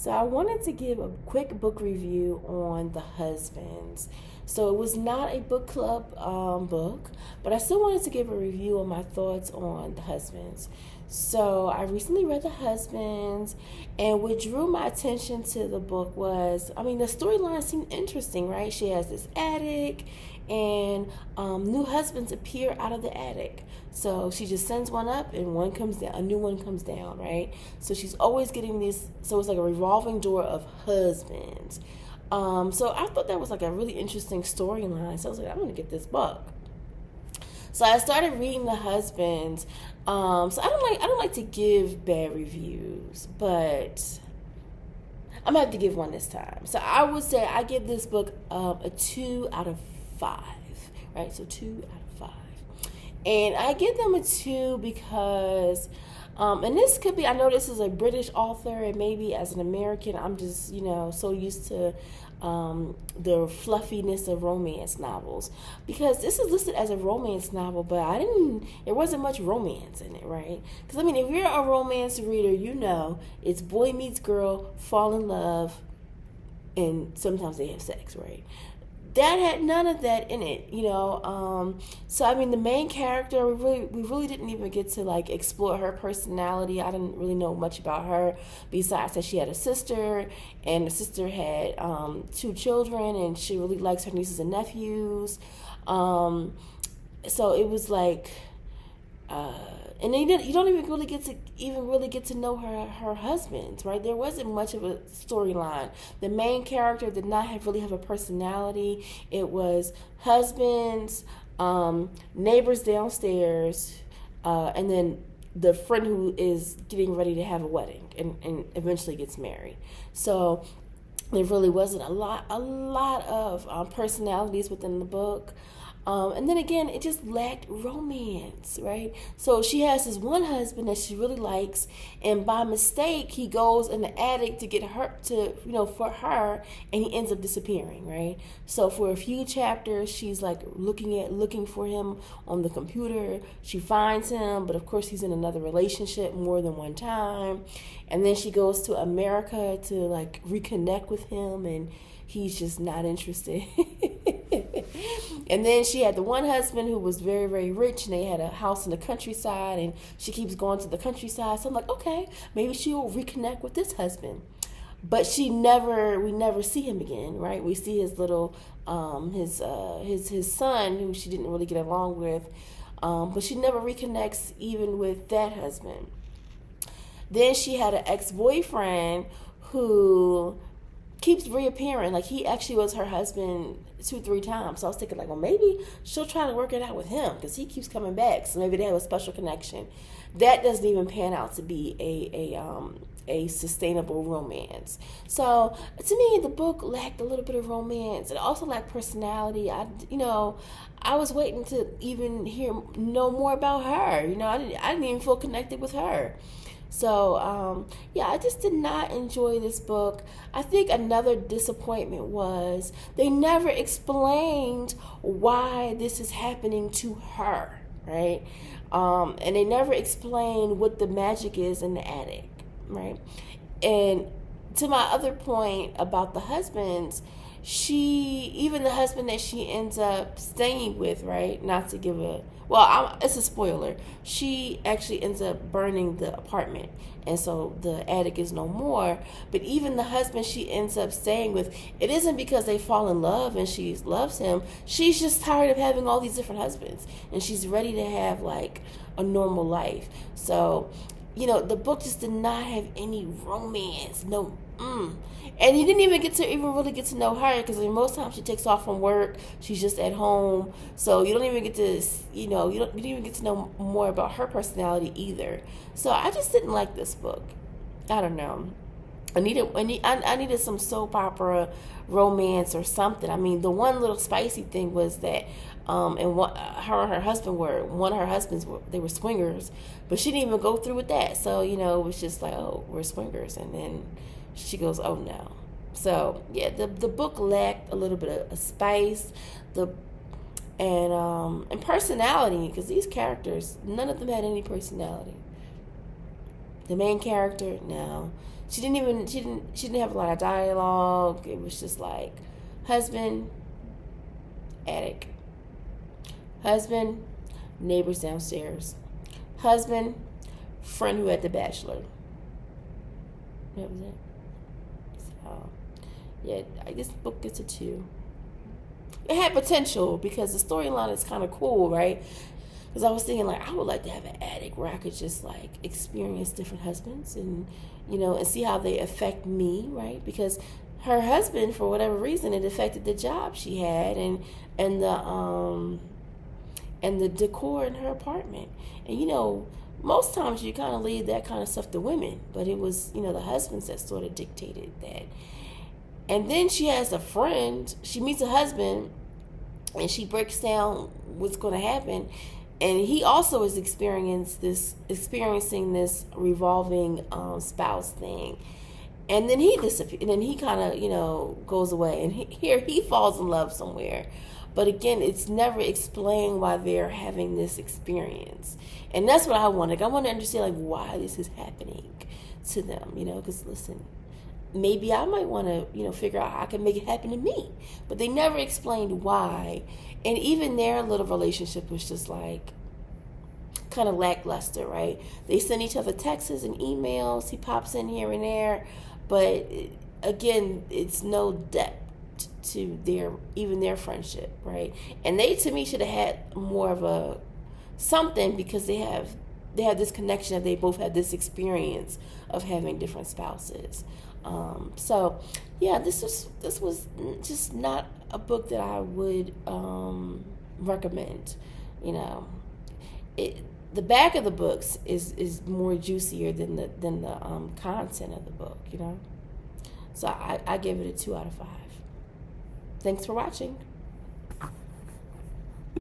So I wanted to give a quick book review on The Husbands. So it was not a book club book, but I still wanted to give a review on my thoughts on The Husbands. So I recently read The Husbands, and what drew my attention to the book was, the storyline seemed interesting, right? She has this attic, and new husbands appear out of the attic. So she just sends one up, and one comes down, a new one comes down, right? So she's always getting this. So it's like a revolving door of husbands. So I thought that was like a really interesting storyline. So I was like, I'm gonna get this book. So I started reading The Husbands. So I don't like to give bad reviews, but I'm gonna have to give one this time. So I would say I give this book a 2 out of 5, right? So 2 out of 5, and I give them a 2 because, and this could be, I know this is a British author, and maybe as an American, I'm just so used to the fluffiness of romance novels, because this is listed as a romance novel, but there wasn't much romance in it, right? Because if you're a romance reader, it's boy meets girl, fall in love, and sometimes they have sex, right? That had none of that in it, So the main character, we really didn't even get to explore her personality. I didn't really know much about her besides that she had a sister, and the sister had 2 children, and she really likes her nieces and nephews. So it was and then you don't even really get to know her husband, right? There wasn't much of a storyline. The main character did not really have a personality. It was husbands, neighbors downstairs, and then the friend who is getting ready to have a wedding and eventually gets married. So there really wasn't a lot of personalities within the book. And then again, it just lacked romance, right? So she has this one husband that she really likes, and by mistake, he goes in the attic to get her for her, and he ends up disappearing, right? So for a few chapters, she's looking for him on the computer. She finds him, but of course, he's in another relationship more than one time. And then she goes to America to reconnect with him, and he's just not interested. And then she had the one husband who was very, very rich, and they had a house in the countryside, and she keeps going to the countryside. So I'm like, okay, maybe she'll reconnect with this husband. But we never see him again, right? We see his little, his son, who she didn't really get along with, but she never reconnects even with that husband. Then she had an ex-boyfriend who keeps reappearing. He actually was her husband 2-3 times. So I was thinking well, maybe she'll try to work it out with him, because he keeps coming back. So maybe they have a special connection. That doesn't even pan out to be a sustainable romance. So to me, the book lacked a little bit of romance. It also lacked personality. I was waiting to even know more about her. I didn't even feel connected with her. So, I just did not enjoy this book. I think another disappointment was they never explained why this is happening to her, right? And they never explained what the magic is in the attic, right? And to my other point about the husbands, even the husband that she ends up staying with, right? Not to give it's a spoiler. She actually ends up burning the apartment, and so the attic is no more. But even the husband she ends up staying with, it isn't because they fall in love and she loves him. She's just tired of having all these different husbands, and she's ready to have a normal life. So, the book just did not have any romance. No. And you didn't even really get to know her, because most times she takes off from work. She's just at home, so you don't even get to you didn't even get to know more about her personality either. So I just didn't like this book. I don't know. I needed some soap opera romance or something. The one little spicy thing was that, and her husband one of her husbands they were swingers, but she didn't even go through with that. So it was just oh, we're swingers, and then she goes, oh no. So yeah, the book lacked a little bit of spice, and personality, because these characters, none of them had any personality. The main character, no. she didn't have a lot of dialogue. It was just like husband, attic, husband, neighbors downstairs, husband, friend who had The Bachelor. That was it. So, yeah, this book gets a 2. It had potential because the storyline is kind of cool, right? Because I was thinking, like, I would like to have an attic where I could just, like, experience different husbands and, and see how they affect me, right? Because her husband, for whatever reason, it affected the job she had and the decor in her apartment. And, most times you kind of leave that kind of stuff to women, but it was, the husbands that sort of dictated that. And then she has a friend, she meets a husband, and she breaks down what's going to happen. And he also is experiencing this revolving spouse thing. And then he disappears, and then he kind of, goes away. And here he falls in love somewhere. But again, it's never explained why they're having this experience. And that's what I want. I want to understand, why this is happening to them, because listen, maybe I might want to, figure out how I can make it happen to me. But they never explained why. And even their little relationship was just kind of lackluster, right? They send each other texts and emails. He pops in here and there. But again, it's no depth to their friendship, right? And they, to me, should have had more of a something because they have this connection that they both had this experience of having different spouses. So yeah, this was just not a book that I would recommend. The back of the books is more juicier than the content of the book. So I give it a 2 out of 5. Thanks for watching.